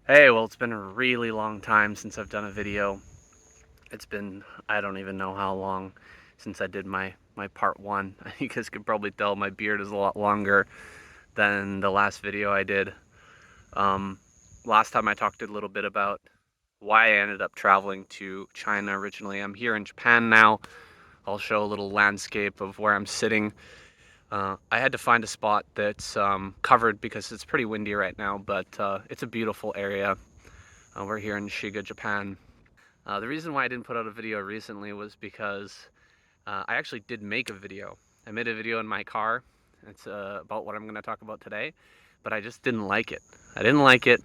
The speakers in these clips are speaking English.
Hey, well, it's been a really long time since I've done a video. It's been, I don't even know how long since I did my part one. You guys could probably tell my beard is a lot longer than the last video I did. Um, Last time I talked a little bit about why I ended up traveling to China originally. I'm here in Japan now. I'll show a little landscape of where I'm sitting. I had to find a spot that's covered because it's pretty windy right now, but it's a beautiful area. We're here in Shiga, Japan. The reason why I didn't put out a video recently was because I actually did make a video. I made a video in my car. It's about what I'm going to talk about today, but I just didn't like it. I didn't like it,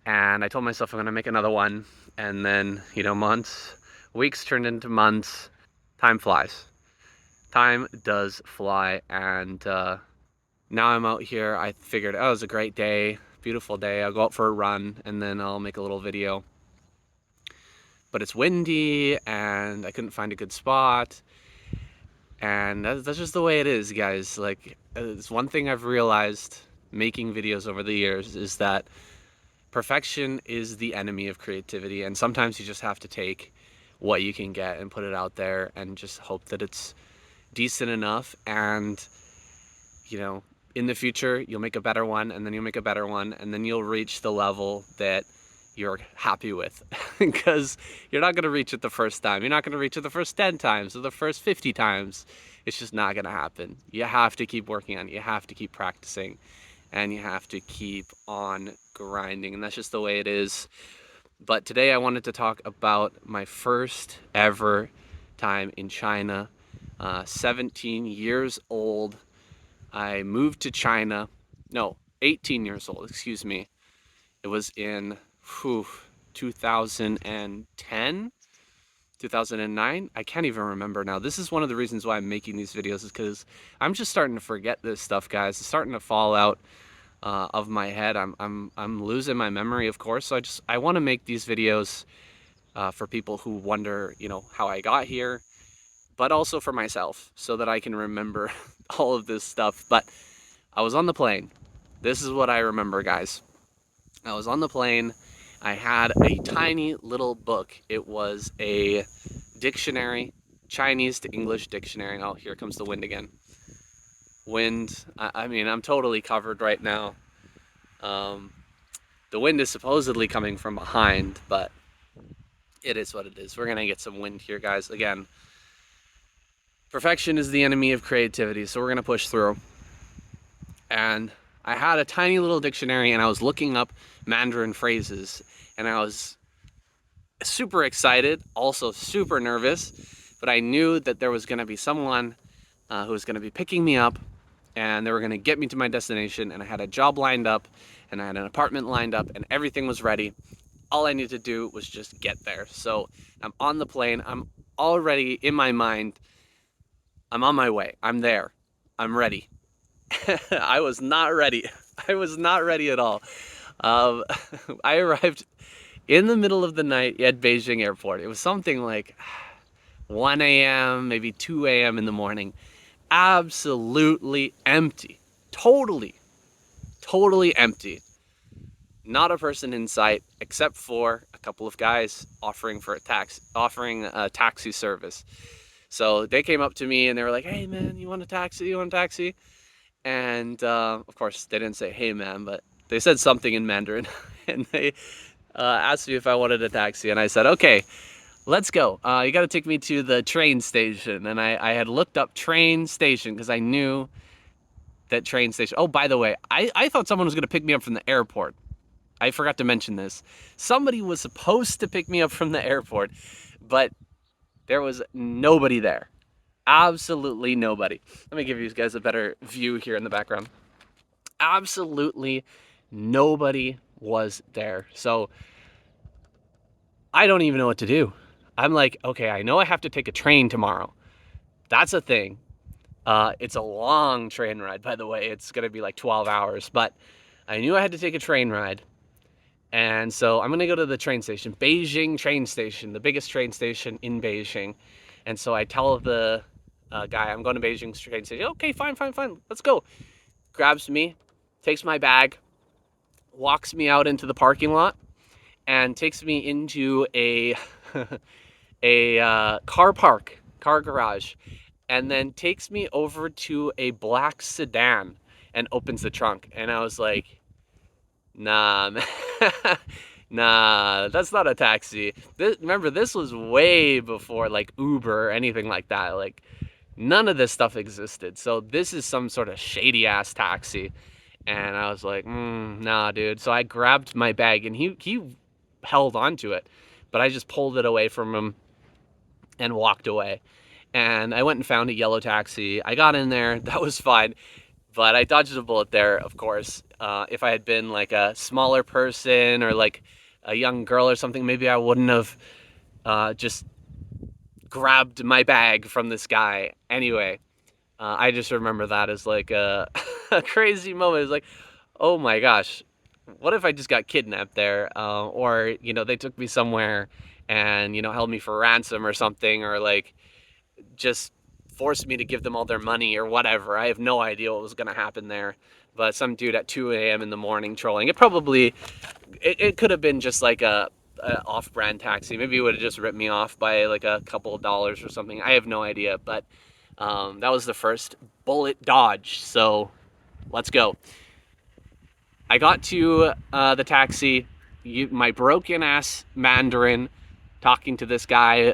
and I told myself I'm going to make another one. And then, months, weeks turned into months. Time flies. Time does fly, and now I'm out here. I figured, oh, it was a great day, beautiful day. I'll go out for a run, and then I'll make a little video. But it's windy and I couldn't find a good spot. And that's just the way it is, guys. Like, it's one thing I've realized making videos over the years is that perfection is the enemy of creativity. And sometimes you just have to take what you can get and put it out there and just hope that it's decent enough. And, you know, in the future, you'll make a better one, and then you'll make a better one, and then you'll reach the level that you're happy with. Because you're not going to reach it the first time. You're not going to reach it the first 10 times or the first 50 times. It's just not going to happen. You have to keep working on it. You have to keep practicing, and you have to keep on grinding. And that's just the way it is. But today I wanted to talk about my first ever time in China. 17 years old. I moved to China. No, 18 years old, excuse me. It was in 2010, 2009. I can't even remember now. This is one of the reasons why I'm making these videos, is because I'm just starting to forget this stuff, guys. It's starting to fall out of my head. I'm losing my memory, of course. So I want to make these videos for people who wonder, how I got here, but also for myself, so that I can remember all of this stuff. But I was on the plane. This is what I remember, guys. I was on the plane. I had a tiny little book. It was a dictionary, Chinese to English dictionary. Oh, here comes the wind again. Wind. I mean, I'm totally covered right now. Um, the wind is supposedly coming from behind, but it is what it is. We're gonna get some wind here, guys. Again, perfection is the enemy of creativity, so we're gonna push through. And I had a tiny little dictionary, and I was looking up Mandarin phrases, and I was super excited, also super nervous, but I knew that there was going to be someone who was going to be picking me up, and they were going to get me to my destination, and I had a job lined up, and I had an apartment lined up, and everything was ready. All I needed to do was just get there. So I'm on the plane. I'm already in my mind. I'm on my way. I'm there. I'm ready. I was not ready. I was not ready at all. Um, I arrived in the middle of the night at Beijing airport. It was something like 1 a.m., maybe 2 a.m. in the morning. Absolutely empty. Totally, totally empty. Not a person in sight except for a couple of guys offering a taxi service. So they came up to me and they were like, "Hey man, you want a taxi? You want a taxi?" And of course, they didn't say "Hey man," but they said something in Mandarin, and they asked me if I wanted a taxi, and I said, "Okay, let's go. You got to take me to the train station." And I had looked up train station because I knew that train station. Oh, by the way, I thought someone was going to pick me up from the airport. I forgot to mention this. Somebody was supposed to pick me up from the airport, but there was nobody there. Absolutely nobody. Let me give you guys a better view here in the background. Absolutely nobody was there. So I don't even know what to do. I'm like, okay, I know I have to take a train tomorrow. That's a thing. It's a long train ride, by the way. It's going to be like 12 hours, but I knew I had to take a train ride. And so I'm going to go to the train station, Beijing train station, the biggest train station in Beijing. And so I tell the guy, I'm going to Beijing train station. Okay, fine. Let's go. Grabs me, takes my bag, walks me out into the parking lot. and takes me into a car garage, and then takes me over to a black sedan and opens the trunk. And I was like, nah, man. Nah, that's not a taxi. Remember, this was way before like Uber or anything like that. Like, none of this stuff existed. So this is some sort of shady ass taxi. And I was like, nah, dude. So I grabbed my bag, and he held onto it, but I just pulled it away from him and walked away. And I went and found a yellow taxi. I got in there. That was fine. But I dodged a bullet there, of course. If I had been like a smaller person or like a young girl or something, maybe I wouldn't have just grabbed my bag from this guy. Anyway, I just remember that as like a crazy moment. It's like, oh my gosh, what if I just got kidnapped there? Or, they took me somewhere and, held me for ransom or something, or like just forced me to give them all their money or whatever. I have no idea what was going to happen there. But some dude at 2 a.m. in the morning trolling. It could have been just like a off-brand taxi. Maybe it would have just ripped me off by like a couple of dollars or something. I have no idea. But that was the first bullet dodge. So let's go. I got to the taxi. My broken ass Mandarin talking to this guy.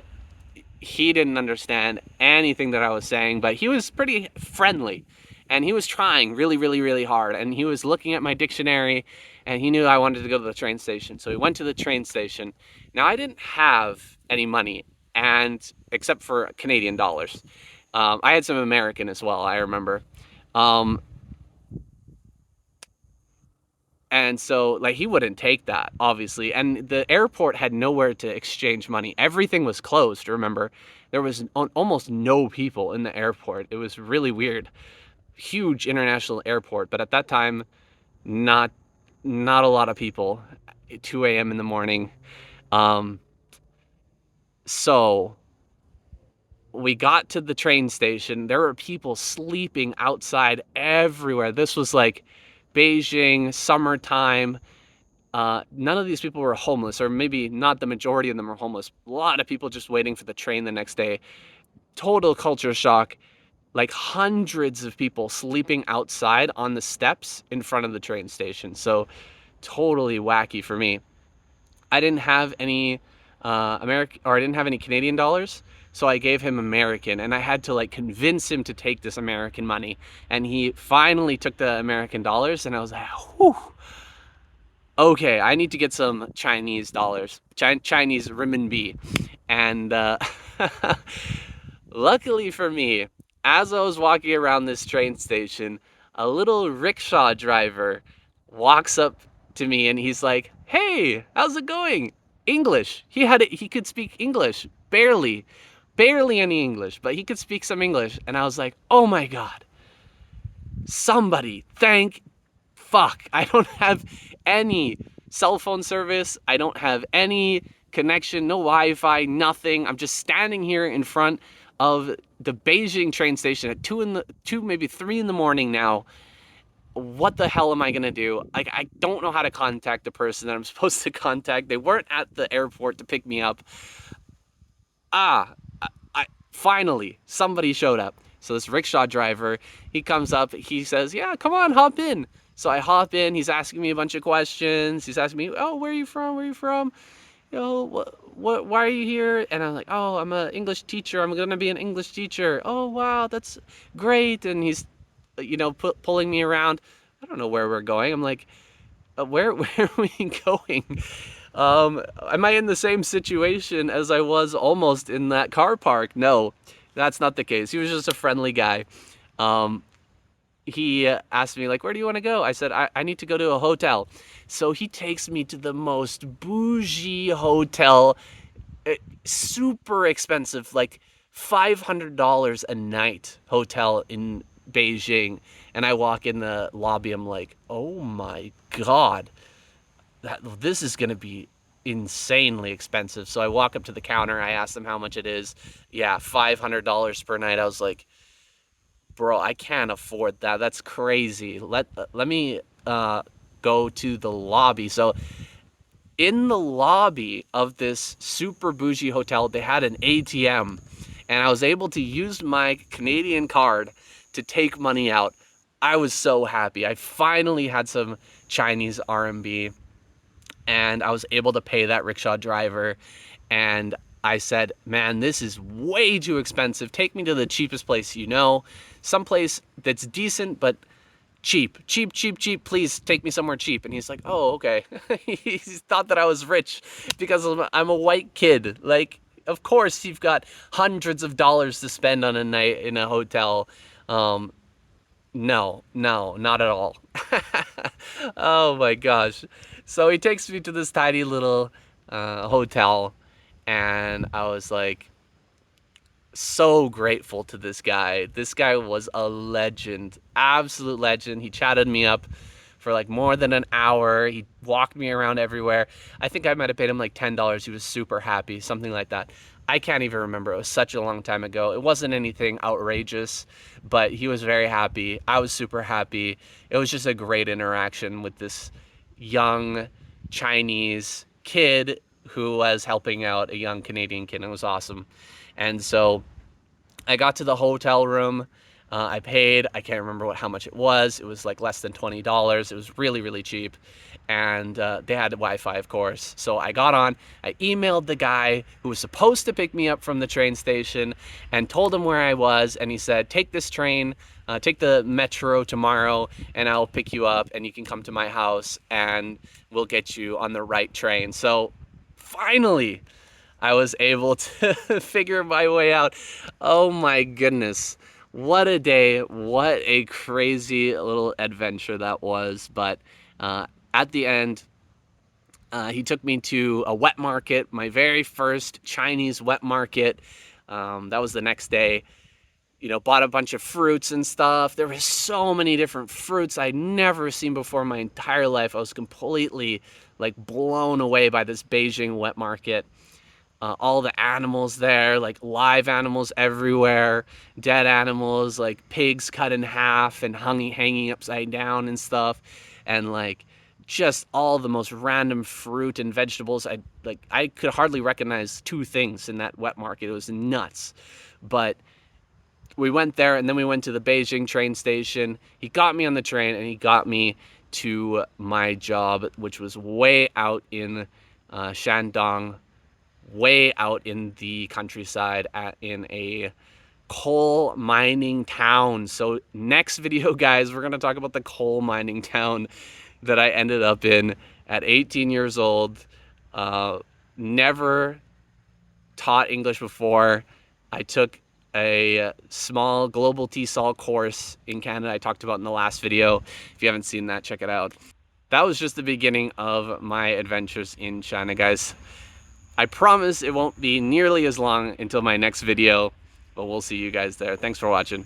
He didn't understand anything that I was saying, but he was pretty friendly, and he was trying really, really, really hard. And he was looking at my dictionary, and he knew I wanted to go to the train station. So we went to the train station. Now, I didn't have any money, and except for Canadian dollars. I had some American as well, I remember. Um, And so, like, he wouldn't take that, obviously. And the airport had nowhere to exchange money. Everything was closed, remember? There was almost no people in the airport. It was really weird. Huge international airport, but at that time, not not a lot of people. 2 a.m. in the morning. Um, so we got to the train station. There were people sleeping outside everywhere. This was like Beijing, summertime. None of these people were homeless, or maybe not the majority of them were homeless. A lot of people just waiting for the train the next day. Total culture shock. Like hundreds of people sleeping outside on the steps in front of the train station. So totally wacky for me. I didn't have any I didn't have any Canadian dollars, so I gave him American, and I had to like convince him to take this American money. And he finally took the American dollars, and I was like, whew. Okay, I need to get some Chinese dollars, Chinese renminbi. And luckily for me, as I was walking around this train station, a little rickshaw driver walks up to me, and he's like, "Hey, how's it going?" English. He could speak English, barely any English, but he could speak some English. And I was like, "Oh my God, somebody, thank fuck. I don't have any cell phone service. I don't have any connection, no Wi-Fi, nothing. I'm just standing here in front of the Beijing train station at 2, maybe 3 in the morning now. What the hell am I gonna do? Like, I don't know how to contact the person that I'm supposed to contact. They weren't at the airport to pick me up. Ah, finally somebody showed up. So this rickshaw driver, he comes up, he says, "Yeah, come on, hop in." So I hop in. He's asking me a bunch of questions. He's asking me, "Oh, where are you from? Where are you from? Why are you here?" And I'm like, "Oh, I'm an English teacher. I'm gonna be an English teacher." "Oh, wow, that's great." And he's, pulling me around. I don't know where we're going. I'm like, where are we going? Am I in the same situation as I was almost in that car park? No, that's not the case. He was just a friendly guy. Um, he asked me, like, "Where do you want to go?" I said, I need to go to a hotel. So he takes me to the most bougie hotel, super expensive, like $500 a night hotel in Beijing. And I walk in the lobby, I'm like, oh my God, this is going to be insanely expensive. So I walk up to the counter, I ask them how much it is. Yeah, $500 per night. I was like, bro, I can't afford that. That's crazy. Let me go to the lobby. So in the lobby of this super bougie hotel, they had an ATM, and I was able to use my Canadian card to take money out. I was so happy. I finally had some Chinese RMB, and I was able to pay that rickshaw driver. And I said, man, this is way too expensive. Take me to the cheapest place you know, someplace that's decent, but cheap. Please take me somewhere cheap. And he's like, oh, okay. He thought that I was rich because I'm a white kid. Like, of course, you've got hundreds of dollars to spend on a night in a hotel. No, not at all. Oh my gosh. So he takes me to this tiny little hotel, and I was like so grateful to this guy. This guy was a legend, absolute legend. He chatted me up for like more than an hour. He walked me around everywhere. I think I might have paid him like $10. He was super happy, something like that. I can't even remember. It was such a long time ago. It wasn't anything outrageous, but he was very happy. I was super happy. It was just a great interaction with this young Chinese kid who was helping out a young Canadian kid. It was awesome. And so I got to the hotel room. I paid, I can't remember how much it was. It was like less than $20. It was really, really cheap. And they had Wi-Fi, of course. So I got on, I emailed the guy who was supposed to pick me up from the train station and told him where I was. And he said, take this train, take the metro tomorrow, and I'll pick you up and you can come to my house and we'll get you on the right train. So finally, I was able to figure my way out. Oh my goodness. What a day. What a crazy little adventure that was. But at the end, he took me to a wet market, my very first Chinese wet market. That was the next day. You know, bought a bunch of fruits and stuff. There were so many different fruits I'd never seen before in my entire life. I was completely like blown away by this Beijing wet market. All the animals there, like live animals everywhere, dead animals, like pigs cut in half and hanging upside down and stuff, and like just all the most random fruit and vegetables. I could hardly recognize two things in that wet market. It was nuts. But we went there, and then we went to the Beijing train station. He got me on the train, and he got me to my job, which was way out in Shandong, way out in the countryside in a coal mining town. So next video, guys, we're going to talk about the coal mining town that I ended up in at 18 years old. Never taught English before. I took a small global TESOL course in Canada I talked about in the last video. If you haven't seen that, check it out. That was just the beginning of my adventures in China, guys. I promise it won't be nearly as long until my next video, but we'll see you guys there. Thanks for watching.